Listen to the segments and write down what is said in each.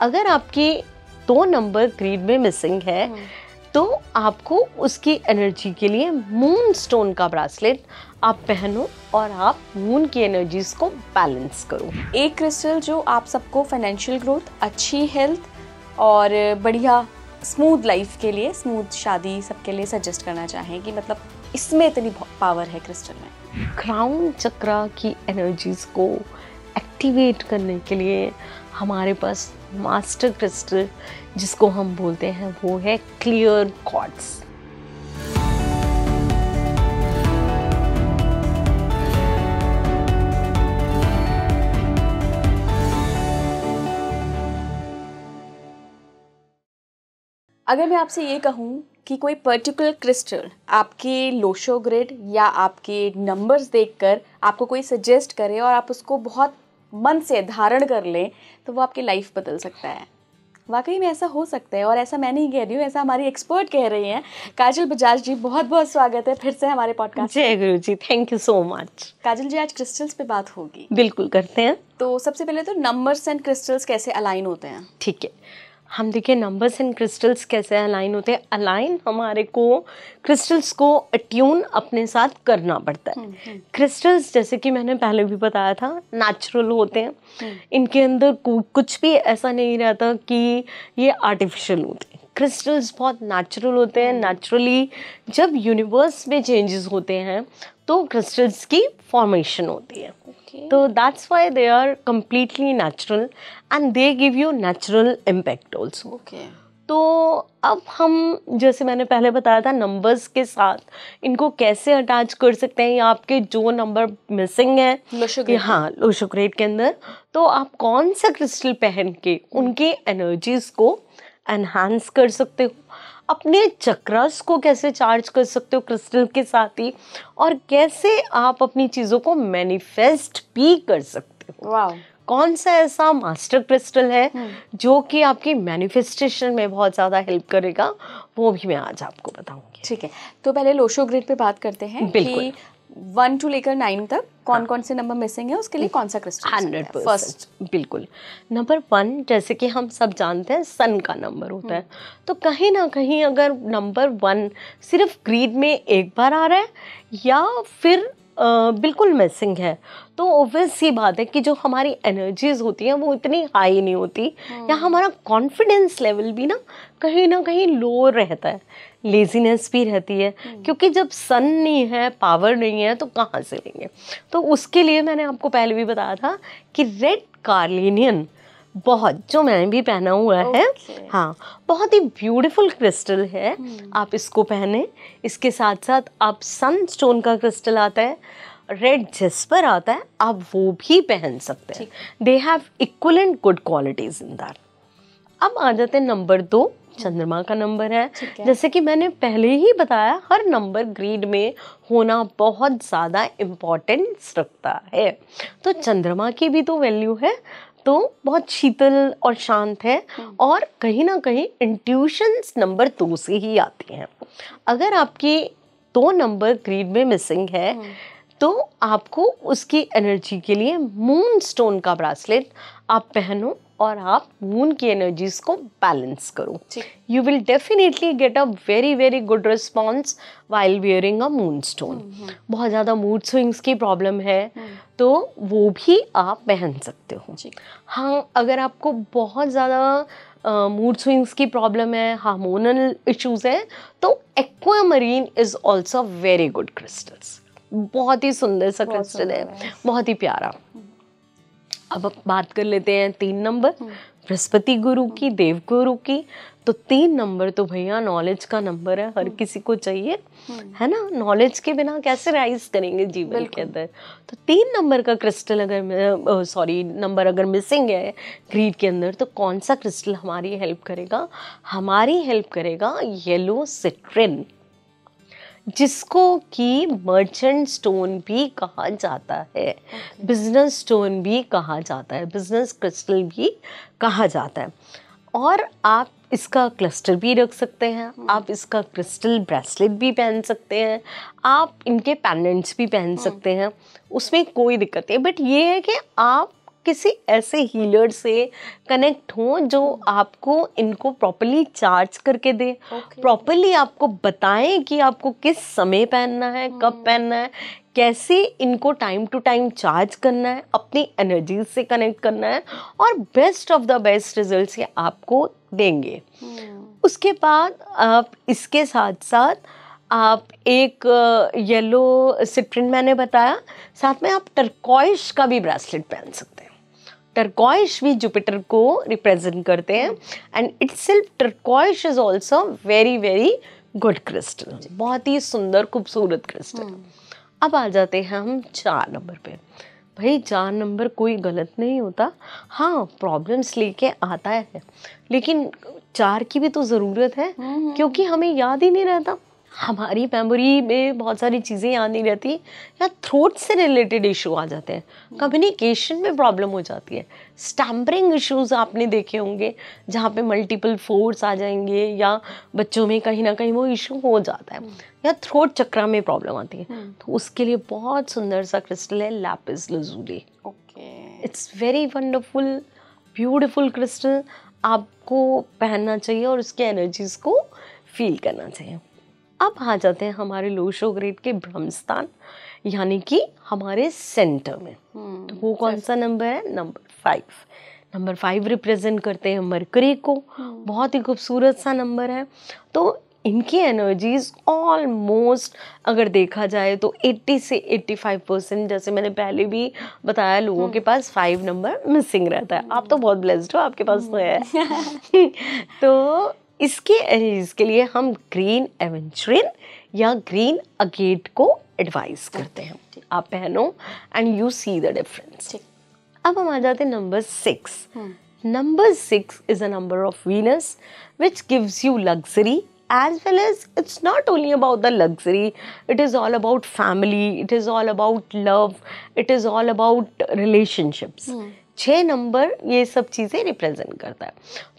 अगर आपके 2 number grid में मिसिंग है तो आपको उसकी एनर्जी के लिए मून स्टोन का ब्रेसलेट आप पहनो और आप मून की एनर्जीज को बैलेंस करो। एक क्रिस्टल जो आप सबको फाइनेंशियल ग्रोथ, अच्छी हेल्थ और बढ़िया स्मूथ लाइफ के लिए, स्मूथ शादी सबके लिए सजेस्ट करना चाहें कि मतलब इसमें इतनी पावर है क्रिस्टल में। क्राउन चक्रा की एनर्जीज को एक्टिवेट करने के लिए हमारे पास मास्टर क्रिस्टल जिसको हम बोलते हैं वो है क्लियर क्वार्ट्ज। अगर मैं आपसे ये कहूँ कि कोई पर्टिकुलर क्रिस्टल आपके लोशो ग्रिड या आपके नंबर्स देखकर आपको कोई सजेस्ट करे और आप उसको बहुत मन से धारण कर लें तो वो आपकी लाइफ बदल सकता है। वाकई में ऐसा हो सकता है और ऐसा मैं नहीं कह रही हूँ, ऐसा हमारी एक्सपर्ट कह रही हैं। काजल बजाज जी, बहुत बहुत स्वागत है फिर से हमारे पॉडकास्ट। जय गुरु जी, थैंक यू सो मच। काजल जी, आज क्रिस्टल्स पे बात होगी। बिल्कुल करते हैं। तो सबसे पहले तो नंबर्स एंड क्रिस्टल्स कैसे अलाइन होते हैं? ठीक है, हम देखिए नंबर्स एंड क्रिस्टल्स कैसे अलाइन होते हैं। अलाइन हमारे को क्रिस्टल्स को अट्यून अपने साथ करना पड़ता है। क्रिस्टल्स जैसे कि मैंने पहले भी बताया था नेचुरल होते हैं, इनके अंदर कुछ भी ऐसा नहीं रहता कि ये आर्टिफिशियल होते हैं। क्रिस्टल्स बहुत नेचुरल होते हैं। नेचुरली जब यूनिवर्स में चेंजेस होते हैं तो क्रिस्टल्स की फॉर्मेशन होती है। तो that's why they are completely natural and they give you natural impact also. तो अब हम जैसे मैंने पहले बताया था नंबर्स के साथ इनको कैसे अटैच कर सकते हैं, या आपके जो नंबर मिसिंग है लोशो ग्रेड के अंदर, तो आप कौन सा क्रिस्टल पहन के उनकी एनर्जीज को एनहांस कर सकते हो, अपने चक्रास को कैसे चार्ज कर सकते हो क्रिस्टल के साथ ही, और कैसे आप अपनी चीज़ों को मैनिफेस्ट भी कर सकते हो। वाह, कौन सा ऐसा मास्टर क्रिस्टल है जो कि आपकी मैनिफेस्टेशन में बहुत ज़्यादा हेल्प करेगा, वो भी मैं आज आपको बताऊंगी। ठीक है, तो पहले लोशो ग्रिड पे बात करते हैं कि 1 to लेकर 9 तक कौन कौन से नंबर मिसिंग है, उसके लिए कौन सा क्रिस्टल? 100% बिल्कुल। नंबर 1 जैसे कि हम सब जानते हैं सन का नंबर होता है, तो कहीं ना कहीं अगर नंबर 1 सिर्फ ग्रीड में एक बार आ रहा है या फिर बिल्कुल मिसिंग है, तो ऑब्वियस सी बात है कि जो हमारी एनर्जीज होती हैं वो इतनी हाई नहीं होती, या हमारा कॉन्फिडेंस लेवल भी ना कहीं लो रहता है, लेजीनेस भी रहती है, क्योंकि जब सन नहीं है, पावर नहीं है, तो कहाँ से लेंगे। तो उसके लिए मैंने आपको पहले भी बताया था कि रेड कार्लिनियन बहुत, जो मैंने भी पहना हुआ है, हाँ, बहुत ही ब्यूटीफुल क्रिस्टल है। आप इसको पहने, इसके साथ साथ आप सन स्टोन का क्रिस्टल आता है, रेड जेस्पर आता है, आप वो भी पहन सकते हैं। They have equivalent good qualities in that. अब आ जाते हैं नंबर 2, चंद्रमा का नंबर है। जैसे कि मैंने पहले ही बताया, हर नंबर ग्रीड में होना बहुत ज़्यादा इम्पोर्टेंस रखता है। तो चंद्रमा की भी तो वैल्यू है, तो बहुत शीतल और शांत है, और कहीं ना कहीं इंट्यूशंस नंबर 2 से ही आती हैं। अगर आपकी 2 नंबर ग्रीड में मिसिंग है तो आपको उसकी एनर्जी के लिए मून स्टोन का ब्रेसलेट आप पहनो और आप मून की एनर्जीज को बैलेंस करो। You will definitely get a very very good response while wearing a moon stone. बहुत ज़्यादा मूड स्विंग्स की प्रॉब्लम है तो वो भी आप पहन सकते हो। हाँ, अगर आपको बहुत ज़्यादा मूड स्विंग्स की प्रॉब्लम है, हार्मोनल इश्यूज है, तो aquamarine is also very good crystals. बहुत ही सुंदर सा क्रिस्टल है, बहुत ही प्यारा। अब बात कर लेते हैं 3 नंबर, बृहस्पति गुरु की, देव गुरु की। तो 3 नंबर तो भैया नॉलेज का नंबर है, हर किसी को चाहिए, है ना। नॉलेज के बिना कैसे राइज करेंगे जीवन के अंदर। तो 3 नंबर का क्रिस्टल नंबर अगर मिसिंग है ग्रीड के अंदर, तो कौन सा क्रिस्टल हमारी हेल्प करेगा? हमारी हेल्प करेगा येलो सिट्रिन, जिसको कि मर्चेंट स्टोन भी कहा जाता है, बिजनेस स्टोन भी कहा जाता है, बिजनेस क्रिस्टल भी कहा जाता है। और आप इसका क्लस्टर भी रख सकते हैं, आप इसका क्रिस्टल ब्रेसलेट भी पहन सकते हैं, आप इनके पेंडेंट्स भी पहन सकते हैं, उसमें कोई दिक्कत नहीं। बट ये है कि आप किसी ऐसे हीलर से कनेक्ट हो जो आपको इनको प्रॉपरली चार्ज करके दे, प्रॉपरली आपको बताएं कि आपको किस समय पहनना है, कब पहनना है, कैसे इनको टाइम टू टाइम चार्ज करना है, अपनी एनर्जी से कनेक्ट करना है, और best of the best results ये आपको देंगे। उसके बाद आप इसके साथ साथ आप एक येलो सिट्रिन मैंने बताया, साथ में आप टर्कॉइश का भी ब्रेसलेट पहन सकते हैं। टर्कॉइश भी जुपिटर को रिप्रेजेंट करते हैं, and itself turquoise is also very very good crystal, बहुत ही सुंदर खूबसूरत क्रिस्टल। अब आ जाते हैं हम 4 नंबर पे। भाई 4 नंबर कोई गलत नहीं होता, हाँ प्रॉब्लम्स लेके आता है, लेकिन 4 की भी तो ज़रूरत है, क्योंकि हमें याद ही नहीं रहता, हमारी मेमोरी में बहुत सारी चीज़ें याद नहीं रहती, या थ्रोट से रिलेटेड इशू आ जाते हैं, कम्युनिकेशन में प्रॉब्लम हो जाती है, स्टैम्परिंग इश्यूज आपने देखे होंगे जहाँ पे मल्टीपल फोर्स आ जाएंगे, या बच्चों में कहीं ना कहीं वो इशू हो जाता है, या थ्रोट चक्रा में प्रॉब्लम आती है। तो उसके लिए बहुत सुंदर सा क्रिस्टल है lapis lazuli. It's very wonderful beautiful crystal, आपको पहनना चाहिए और उसके एनर्जीज को फील करना चाहिए। अब आ जाते हैं हमारे लोशो ग्रेड के ब्रह्मस्थान, यानी कि हमारे सेंटर में। तो वो कौन सा नंबर है? नंबर 5। नंबर 5 रिप्रेजेंट करते हैं मरकरी को, बहुत ही खूबसूरत सा नंबर है। तो इनकी एनर्जीज ऑलमोस्ट अगर देखा जाए तो 80 से 85%, जैसे मैंने पहले भी बताया, लोगों के पास 5 नंबर मिसिंग रहता है। आप तो बहुत ब्लेस्ड हो, आपके पास तो है। तो इसके लिए हम ग्रीन एवेंचुरिन या ग्रीन अगेट को एडवाइस करते हैं, आप पहनो and you see the difference. अब हम आ जाते हैं number 6। Number 6 is a number of Venus which gives you luxury, as well as it's not only about the luxury, it is all about family, it is all about love, it is all about relationships। 6 number ये सब चीज़ें represent करता है।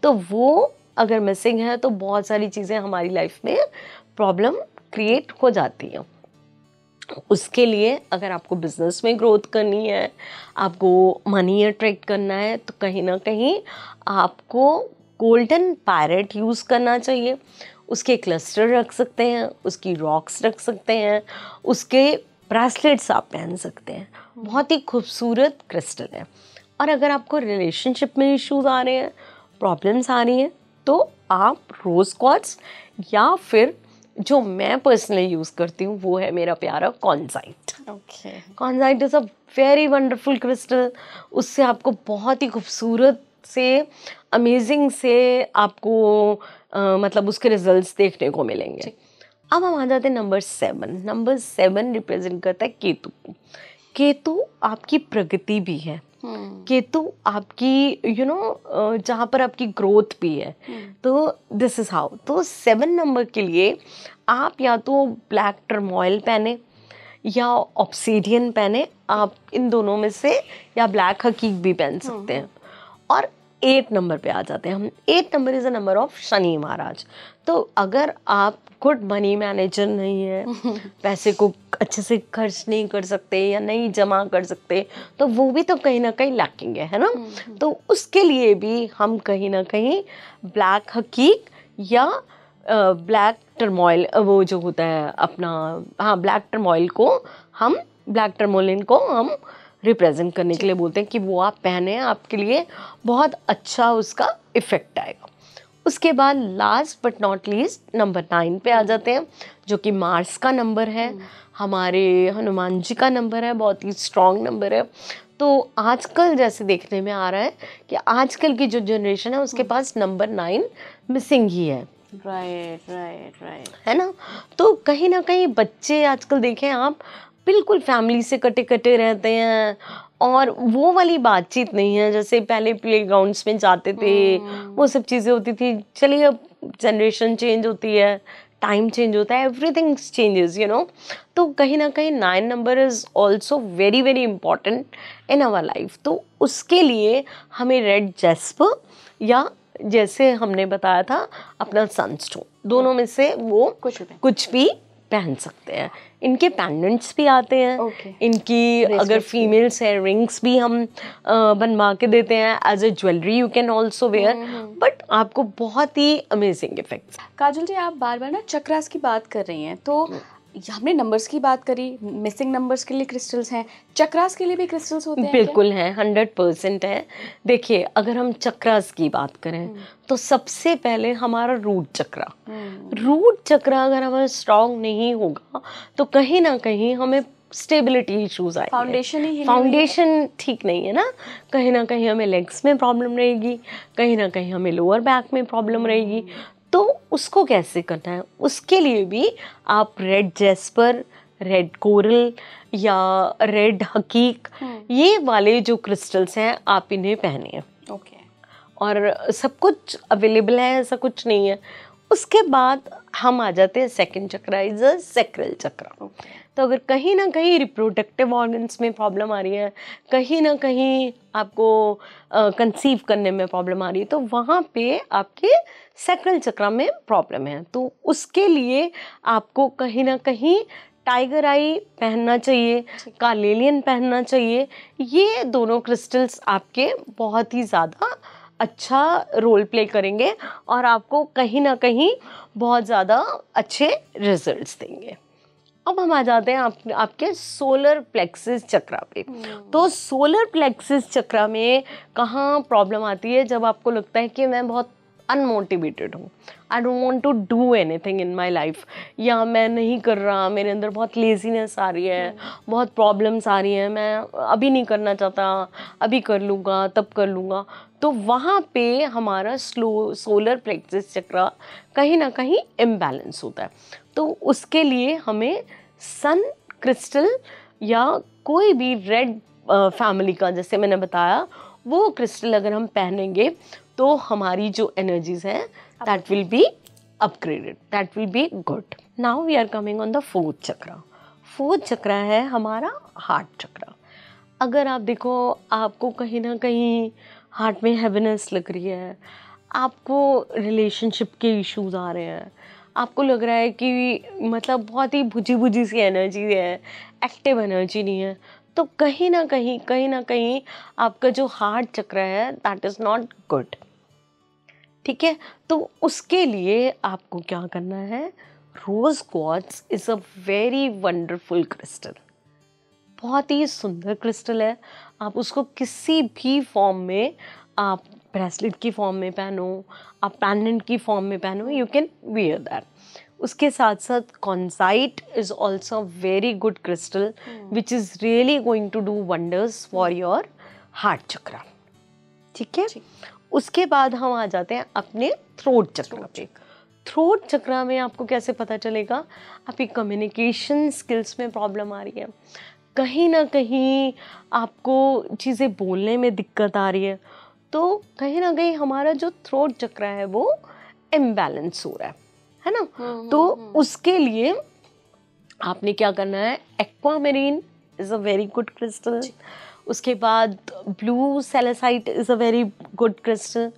तो वो अगर missing है तो बहुत सारी चीज़ें हमारी लाइफ में प्रॉब्लम क्रिएट हो जाती हैं। उसके लिए अगर आपको बिजनेस में ग्रोथ करनी है, आपको मनी अट्रैक्ट करना है, तो कहीं ना कहीं आपको गोल्डन पैरेट यूज़ करना चाहिए। उसके क्लस्टर रख सकते हैं, उसकी रॉक्स रख सकते हैं, उसके ब्रेसलेट्स आप पहन सकते हैं। बहुत ही खूबसूरत क्रिस्टल है। और अगर आपको रिलेशनशिप में इश्यूज आ रहे हैं, प्रॉब्लम्स आ रही हैं, तो आप रोज़ क्वार्ट्ज या फिर जो मैं पर्सनली यूज़ करती हूँ वो है मेरा प्यारा kunzite. Kunzite is a very wonderful crystal. उससे आपको बहुत ही खूबसूरत से, अमेजिंग से आपको मतलब उसके रिजल्ट्स देखने को मिलेंगे। अब हम आ जाते हैं नंबर 7। नंबर 7 रिप्रेजेंट करता है केतु। केतु आपकी प्रगति भी है, केतु आपकी जहाँ पर आपकी ग्रोथ भी है। तो दिस इज हाउ। तो 7 नंबर के लिए आप या तो ब्लैक टर्मोइल पहने या ऑब्सीडियन पहने, आप इन दोनों में से, या ब्लैक हकीक भी पहन सकते हैं। और 8 नंबर पे आ जाते हैं हम। 8 number is a number of Shani Maharaj. तो अगर आप गुड मनी मैनेजर नहीं है, पैसे को अच्छे से खर्च नहीं कर सकते या नहीं जमा कर सकते, तो वो भी तो कहीं ना कहीं लैकिंग है ना। तो उसके लिए भी हम कहीं ना कहीं ब्लैक हकीक या ब्लैक टर्मोइल, वो जो होता है अपना, हाँ ब्लैक टर्मोइल को हम, ब्लैक टर्मोलिन को हम रिप्रेजेंट करने के लिए बोलते हैं कि वो आप पहने, आपके लिए बहुत अच्छा उसका इफेक्ट आएगा। उसके बाद last but not least number 9 पे आ जाते हैं, जो कि मार्स का नंबर है, हमारे हनुमान जी का नंबर है, बहुत ही स्ट्रॉन्ग नंबर है। तो आजकल जैसे देखने में आ रहा है कि आजकल की जो जनरेशन है उसके पास नंबर 9 मिसिंग ही है। राइट है ना। तो कहीं ना कहीं बच्चे आजकल देखें आप, बिल्कुल फैमिली से कटे कटे रहते हैं, और वो वाली बातचीत नहीं है जैसे पहले प्लेग्राउंड्स में जाते थे, वो सब चीज़ें होती थी। चलिए अब जनरेशन चेंज होती है, टाइम चेंज होता है, एवरीथिंग चेंजेस तो कहीं ना कहीं 9 number is also very very important in our life. तो उसके लिए हमें रेड जैस्पर या जैसे हमने बताया था अपना सनस्टोन, दोनों में से वो कुछ भी पहन सकते हैं। इनके पेंडेंट्स भी आते हैं, Okay. इनकी अगर फीमेल्स है रिंग्स भी हम बनवा के देते हैं as a jewellery, you can also wear, but आपको बहुत ही अमेजिंग इफेक्ट्स। काजल जी, आप बार बार ना चक्रास की बात कर रही हैं, तो हमने नंबर्स की बात करी, मिसिंग नंबर्स के लिए क्रिस्टल्स हैं, चक्रास के लिए भी क्रिस्टल्स होते हैं बिल्कुल हैं, 100% है। देखिए अगर हम चक्रास की बात करें तो सबसे पहले हमारा रूट चक्रा, रूट चक्रा अगर हमारा स्ट्रांग नहीं होगा तो कहीं ना कहीं हमें स्टेबिलिटी इश्यूज आएंगे, फाउंडेशन ठीक नहीं है ना, कहीं ना कहीं हमें लेग्स में प्रॉब्लम रहेगी, कहीं ना कहीं हमें लोअर बैक में प्रॉब्लम रहेगी। तो उसको कैसे करना है, उसके लिए भी आप रेड जेस्पर, रेड कोरल या रेड हकीक, ये वाले जो क्रिस्टल्स हैं आप इन्हें पहनिए। ओके। और सब कुछ अवेलेबल है, ऐसा कुछ नहीं है। उसके बाद हम आ जाते हैं second chakra, is a sacral chakra. तो अगर कहीं ना कहीं रिप्रोडक्टिव ऑर्गन्स में प्रॉब्लम आ रही है, कहीं ना कहीं आपको कंसीव करने में प्रॉब्लम आ रही है, तो वहाँ पे आपके सैक्रल चक्रा में प्रॉब्लम है, तो उसके लिए आपको कहीं ना कहीं टाइगर आई पहनना चाहिए, कार्नेलियन पहनना चाहिए। ये दोनों क्रिस्टल्स आपके बहुत ही ज़्यादा अच्छा रोल प्ले करेंगे और आपको कहीं ना कहीं बहुत ज़्यादा अच्छे रिजल्ट्स देंगे। अब हम आ जाते हैं आपके सोलर प्लेक्सिस चक्रा पे। तो सोलर प्लेक्सिस चक्रा में कहाँ प्रॉब्लम आती है, जब आपको लगता है कि मैं बहुत अनमोटिवेटेड हूँ, I don't want to do anything in my life, या मैं नहीं कर रहा, मेरे अंदर बहुत लेजीनेस आ रही है, बहुत प्रॉब्लम्स आ रही हैं, मैं अभी नहीं करना चाहता, अभी कर लूँगा, तब कर लूँगा। तो वहाँ पे हमारा सोलर प्लेक्सिस चक्रा कहीं ना कहीं इम्बैलेंस होता है। तो उसके लिए हमें सन क्रिस्टल या कोई भी रेड फैमिली का, जैसे मैंने बताया, वो क्रिस्टल अगर हम पहनेंगे तो हमारी जो एनर्जीज हैं that will be upgraded, that will be good. Now we are coming on the fourth chakra. Fourth chakra है हमारा हार्ट चक्रा। अगर आप देखो, आपको कहीं ना कहीं हार्ट में हैवीनेस लग रही है, आपको रिलेशनशिप के इश्यूज आ रहे हैं, आपको लग रहा है कि मतलब बहुत ही बुझी बुझी सी एनर्जी है, एक्टिव एनर्जी नहीं है, तो कहीं ना कहीं आपका जो हार्ट चक्र है दैट इज़ नॉट गुड। ठीक है, तो उसके लिए आपको क्या करना है, rose quartz is a very wonderful crystal, बहुत ही सुंदर क्रिस्टल है। आप उसको किसी भी फॉर्म में, आप ब्रेसलेट की फॉर्म में पहनो, आप पेंडेंट की फॉर्म में पहनो, यू कैन वियर दैट। उसके साथ साथ kunzite is also very good crystal which is really going to do wonders for your heart chakra. ठीक है, उसके बाद हम आ जाते हैं अपने थ्रोट चक्रा पे। थ्रोट चक्रा में आपको कैसे पता चलेगा, आपकी कम्युनिकेशन स्किल्स में प्रॉब्लम आ रही है, कहीं ना कहीं आपको चीज़ें बोलने में दिक्कत आ रही है, तो कहीं ना कहीं हमारा जो थ्रोट चक्रा है वो इम्बैलेंस हो रहा है ना। तो उसके लिए आपने क्या करना है, aquamarine is a very good crystal, उसके बाद blue celestite is a very good crystal,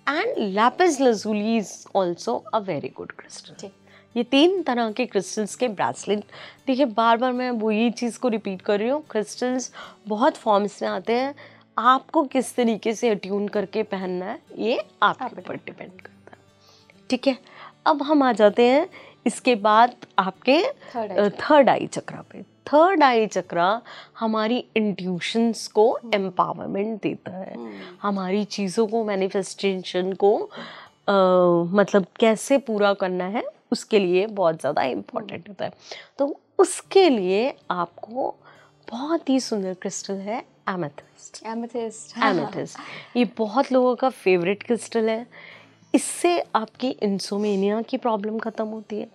and lapis lazuli is also a very good crystal. ये 3 तरह के क्रिस्टल्स के ब्रेसलेट। देखिए बार बार मैं वो ये चीज़ को रिपीट कर रही हूँ, क्रिस्टल्स बहुत फॉर्म्स में आते हैं, आपको किस तरीके से अट्यून करके पहनना है ये आपके ऊपर डिपेंड करता है। ठीक है, अब हम आ जाते हैं इसके बाद आपके थर्ड आई चक्रा पे। थर्ड आई चक्रा हमारी इंट्यूशंस को एम्पावरमेंट देता है, हमारी चीज़ों को, मैनिफेस्टेशन को मतलब कैसे पूरा करना है उसके लिए बहुत ज़्यादा इम्पोर्टेंट होता है। तो उसके लिए आपको बहुत ही सुंदर क्रिस्टल है एमेथिस्ट। एमेथिस्ट ये बहुत लोगों का फेवरेट क्रिस्टल है। इससे आपकी इंसोमेनिया की प्रॉब्लम ख़त्म होती है,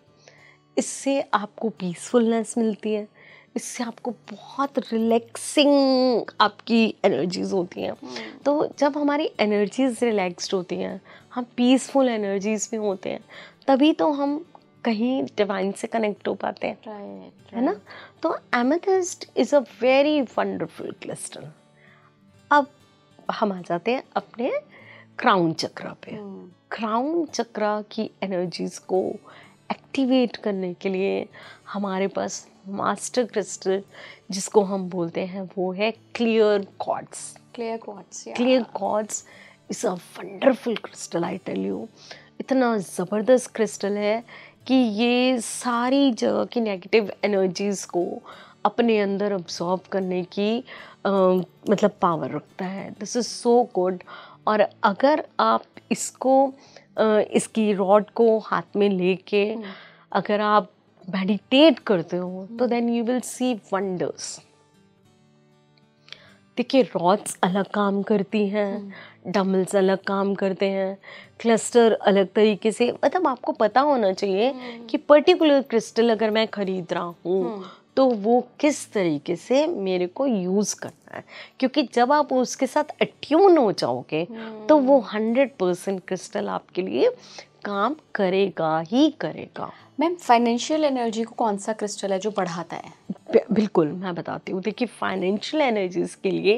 इससे आपको पीसफुलनेस मिलती है, इससे आपको बहुत रिलैक्सिंग आपकी एनर्जीज होती हैं। तो जब हमारी एनर्जीज रिलैक्स्ड होती हैं, हम पीसफुल एनर्जीज में होते हैं, तभी तो हम कहीं डिवाइन से कनेक्ट हो पाते हैं, है ना। तो amethyst is a very wonderful crystal. अब हम आ जाते हैं अपने क्राउन चक्रा पे। क्राउन चक्रा की एनर्जीज को एक्टिवेट करने के लिए हमारे पास मास्टर क्रिस्टल जिसको हम बोलते हैं वो है clear quartz. Clear quartz is a wonderful crystal, I tell you. इतना ज़बरदस्त क्रिस्टल है कि ये सारी जगह की नेगेटिव एनर्जीज़ को अपने अंदर अब्जॉर्ब करने की मतलब पावर रखता है। This is so good. और अगर आप इसको इसकी रॉड को हाथ में लेके अगर आप मेडिटेट करते हो तो then you will see wonders. देखिए, रॉड्स अलग काम करती हैं, डम्बल्स अलग काम करते हैं, क्लस्टर अलग तरीके से, मतलब आपको पता होना चाहिए कि पर्टिकुलर क्रिस्टल अगर मैं खरीद रहा हूँ तो वो किस तरीके से मेरे को यूज़ करना है, क्योंकि जब आप उसके साथ अट्यून हो जाओगे तो वो 100% क्रिस्टल आपके लिए काम करेगा ही करेगा। मैम, फाइनेंशियल एनर्जी को कौन सा क्रिस्टल है जो बढ़ाता है? बिल्कुल, मैं बताती हूँ। देखिए, फाइनेंशियल एनर्जीज के लिए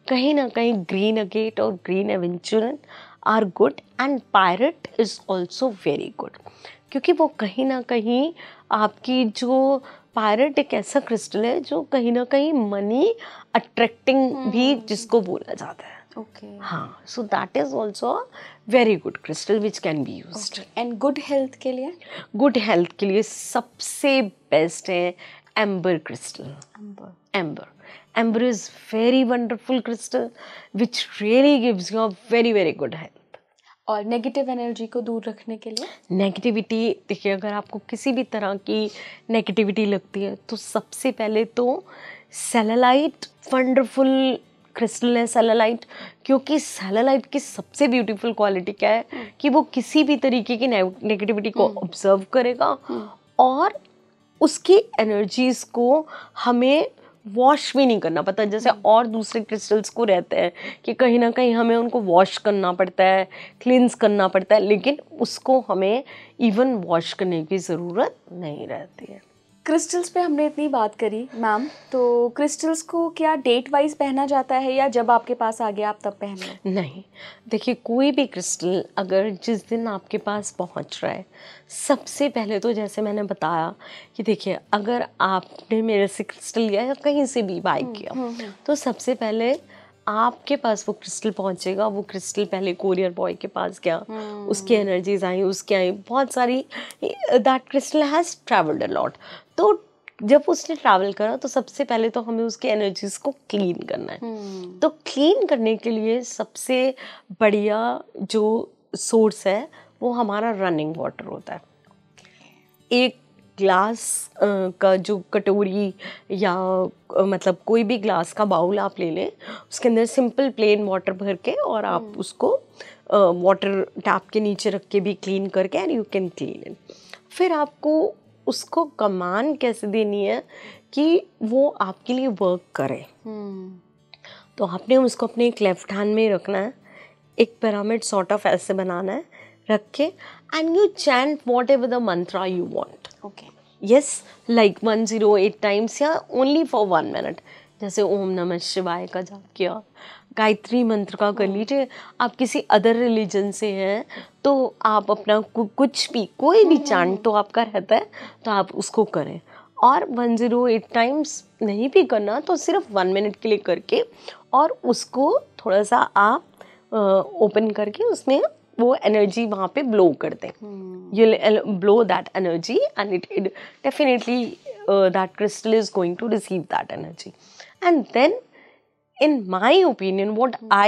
कहीं ना कहीं ग्रीन अगेट और green aventurine are good and pyrite is also very good, क्योंकि वो कहीं ना कहीं आपकी जो पायरेट एक ऐसा क्रिस्टल है जो कहीं ना कहीं मनी अट्रैक्टिंग भी जिसको बोला जाता है। हाँ, so that is also very good crystal which can be used. And good health के लिए? गुड हेल्थ के लिए सबसे बेस्ट है amber crystal. Amber is very wonderful crystal which really gives you a very very good health. और negative energy को दूर रखने के लिए? नेगेटिविटी, देखिए, अगर आपको किसी भी तरह की नेगेटिविटी लगती है तो सबसे पहले तो सेलेलाइट वंडरफुल क्रिस्टल है सेलेलाइट, क्योंकि सेलेलाइट की सबसे ब्यूटीफुल क्वालिटी क्या है कि वो किसी भी तरीके की नेगेटिविटी को ऑब्जर्व करेगा और उसकी एनर्जीज को हमें वॉश भी नहीं करना पड़ता। जैसे और दूसरे क्रिस्टल्स को रहते हैं कि कहीं ना कहीं हमें उनको वॉश करना पड़ता है, क्लींस करना पड़ता है, लेकिन उसको हमें इवन वॉश करने की ज़रूरत नहीं रहती है। क्रिस्टल्स पे हमने इतनी बात करी मैम, तो क्रिस्टल्स को क्या डेट वाइज पहना जाता है या जब आपके पास आ गया आप तब पहन लो? नहीं, देखिए, कोई भी क्रिस्टल अगर जिस दिन आपके पास पहुंच रहा है, सबसे पहले तो जैसे मैंने बताया कि देखिए, अगर आपने मेरे से क्रिस्टल लिया या कहीं से भी बाय किया तो सबसे पहले आपके पास वो क्रिस्टल पहुंचेगा। वो क्रिस्टल पहले कोरियर बॉय के पास गया, उसकी एनर्जीज आई, उसके आई बहुत सारी, that crystal has travelled a lot. तो जब उसने ट्रैवल करा तो सबसे पहले तो हमें उसके एनर्जीज को क्लीन करना है। तो क्लीन करने के लिए सबसे बढ़िया जो सोर्स है वो हमारा रनिंग वाटर होता है। एक ग्लास का जो कटोरी या मतलब कोई भी ग्लास का बाउल आप ले लें, उसके अंदर सिंपल प्लेन वाटर भर के और आप उसको वाटर टैप के नीचे रख के भी क्लीन करके and you can clean it. फिर आपको उसको कमांड कैसे देनी है कि वो आपके लिए वर्क करे। तो आपने उसको अपने एक लेफ्ट हैंड में रखना है, एक पिरामिड सॉर्ट ऑफ ऐसे बनाना है, रख के and you chant what ever the Mantra you want. Okay, yes, like 108 times या ओनली फॉर 1 मिनट। जैसे ओम नमः शिवाय का जाप किया, गायत्री मंत्र का कर लीजिए। आप किसी अदर रिलीजन से हैं तो आप अपना कुछ भी कोई भी चैंट तो आपका रहता है तो आप उसको करें। और 108 टाइम्स नहीं भी करना तो सिर्फ 1 मिनट के लिए करके और उसको थोड़ा सा आप ओपन करके उसमें वो एनर्जी वहाँ पे ब्लो कर दें। You blow that energy and it definitely that crystal is going to receive that energy. And then in my opinion, what I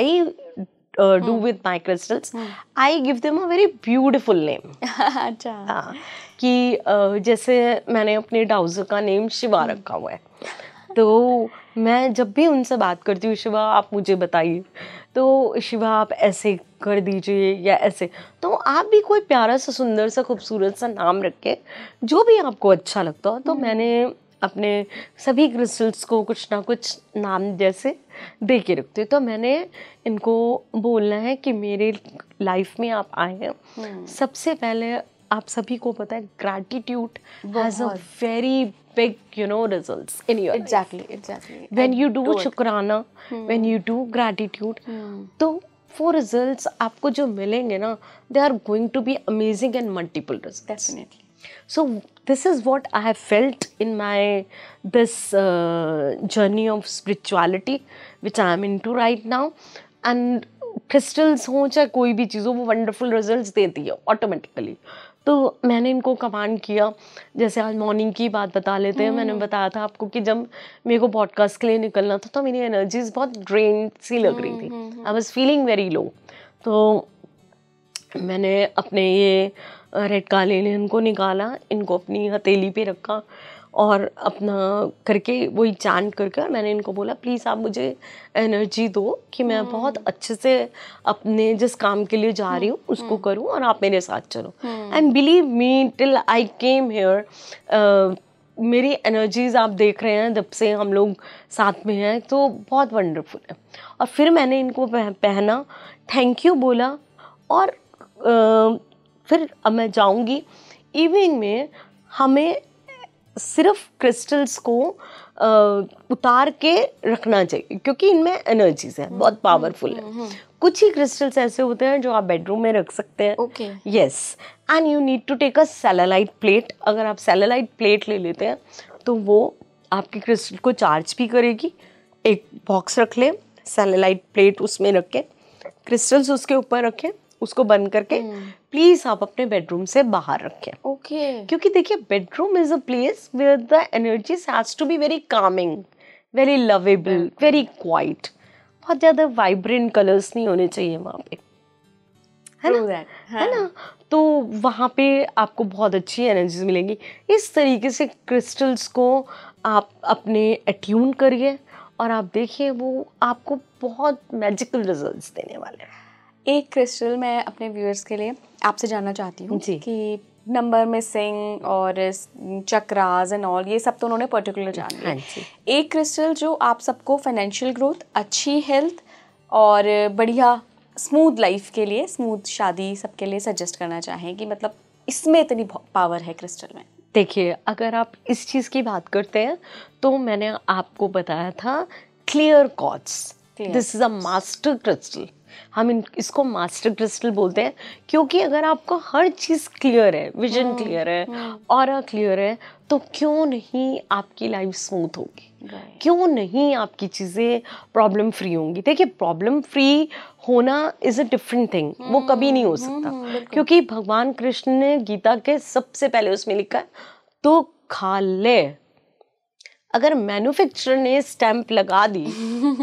do with my crystals, I give them a very beautiful name. अच्छा, हाँ, कि जैसे मैंने अपने dowser का name Shiva रखा हुआ है, तो मैं जब भी उनसे बात करती हूँ, शिवा आप मुझे बताइए, तो शिवा आप ऐसे कर दीजिए या ऐसे, तो आप भी कोई प्यारा सा सुंदर सा खूबसूरत सा नाम रखे जो भी आपको अच्छा लगता हो। तो मैंने अपने सभी क्रिस्टल्स को कुछ ना कुछ नाम जैसे दे के रखती हूँ। तो मैंने इनको बोलना है कि मेरे लाइफ में आप आए हैं, सबसे पहले आप सभी को पता है gratitude has a very big results in your exactly when you do शुक्राना, when you do gratitude, तो वो results आपको जो मिलेंगे ना, they are going to be amazing and multiple results. Definitely. So this is what I have felt in my this journey of spirituality which I am into right now. And crystals हो चाहे कोई भी चीज़ हो, वो wonderful results देती है automatically. तो मैंने इनको कमांड किया. जैसे आज मॉर्निंग की बात बता लेते हैं. मैंने बताया था आपको कि जब मेरे को पॉडकास्ट के लिए निकलना था तो मेरी एनर्जीज बहुत ड्रेन सी लग रही थी. I was feeling very low. तो मैंने अपने ये रेड कार्नेलियन को निकाला, इनको अपनी हथेली पे रखा और अपना करके वही चांट करके मैंने इनको बोला प्लीज़ आप मुझे एनर्जी दो कि मैं बहुत अच्छे से अपने जिस काम के लिए जा रही हूँ उसको करूँ और आप मेरे साथ चलो. And believe me till I came here मेरी एनर्जीज आप देख रहे हैं जब से हम लोग साथ में हैं तो बहुत वंडरफुल है. और फिर मैंने इनको पहना, थैंक यू बोला और फिर अब मैं जाऊंगी. इवनिंग में हमें सिर्फ क्रिस्टल्स को उतार के रखना चाहिए क्योंकि इनमें एनर्जीज है, बहुत पावरफुल है. कुछ ही क्रिस्टल्स ऐसे होते हैं जो आप बेडरूम में रख सकते हैं. Okay. Yes. And you need to take a selenite plate. अगर आप सेलेलाइट प्लेट ले लेते हैं तो वो आपके क्रिस्टल को चार्ज भी करेगी. एक बॉक्स रख लें, सेलेलाइट प्लेट उसमें रख के क्रिस्टल्स उसके ऊपर रखें, उसको बंद करके प्लीज आप अपने बेडरूम से बाहर रखें. ओके. क्योंकि देखिए bedroom is a place where the energies has to be very calming, very lovable, very quiet. बहुत ज्यादा वाइब्रेंट कलर्स नहीं होने चाहिए वहाँ पे, है ना. तो वहाँ पे आपको बहुत अच्छी एनर्जीज मिलेंगी. इस तरीके से क्रिस्टल्स को आप अपने अट्यून करिए और आप देखिए वो आपको बहुत मैजिकल रिजल्ट्स देने वाले हैं. एक क्रिस्टल मैं अपने व्यूअर्स के लिए आपसे जानना चाहती हूँ कि नंबर मिसिंग और चक्रास एंड ऑल ये सब तो उन्होंने पर्टिकुलर जान लिया. एक क्रिस्टल जो आप सबको फाइनेंशियल ग्रोथ, अच्छी हेल्थ और बढ़िया स्मूथ लाइफ के लिए, स्मूथ शादी सबके लिए सजेस्ट करना चाहें कि मतलब इसमें इतनी पावर है क्रिस्टल में. देखिए अगर आप इस चीज़ की बात करते हैं तो मैंने आपको बताया था clear quartz. This is a master crystal. हम इसको मास्टर क्रिस्टल बोलते हैं क्योंकि अगर आपको हर चीज़ क्लियर है, विजन क्लियर है, ऑरा क्लियर है, तो क्यों नहीं आपकी लाइफ स्मूथ होगी, क्यों नहीं आपकी चीज़ें प्रॉब्लम फ्री होंगी. देखिए प्रॉब्लम फ्री होना इज़ अ डिफरेंट थिंग, वो कभी नहीं हो सकता क्योंकि भगवान कृष्ण ने गीता के सबसे पहले उसमें लिखा है तो खा ले. अगर मैन्युफैक्चरर ने स्टैंप लगा दी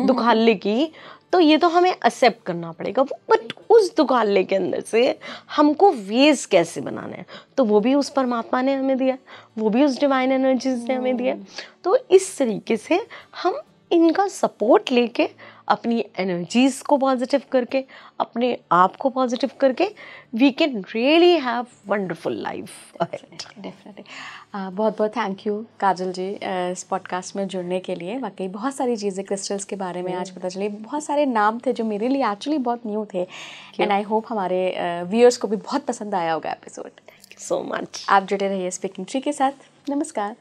दुखाले की तो ये तो हमें एक्सेप्ट करना पड़ेगा. बट उस दुखाले के अंदर से हमको वेज कैसे बनाना है तो वो भी उस परमात्मा ने हमें दिया, वो भी उस डिवाइन एनर्जीज ने हमें दिया. तो इस तरीके से हम इनका सपोर्ट लेके अपनी एनर्जीज को पॉजिटिव करके, अपने आप को पॉजिटिव करके we can really have wonderful life. Definitely. बहुत बहुत थैंक यू काजल जी इस पॉडकास्ट में जुड़ने के लिए. वाकई बहुत सारी चीज़ें क्रिस्टल्स के बारे में आज पता चली. बहुत सारे नाम थे जो मेरे लिए एक्चुअली बहुत न्यू थे एंड आई होप हमारे व्यूअर्स को भी बहुत पसंद आया होगा episode. Thank you so much. आप जुड़े रहिए स्पीकिंग ट्री के साथ. नमस्कार.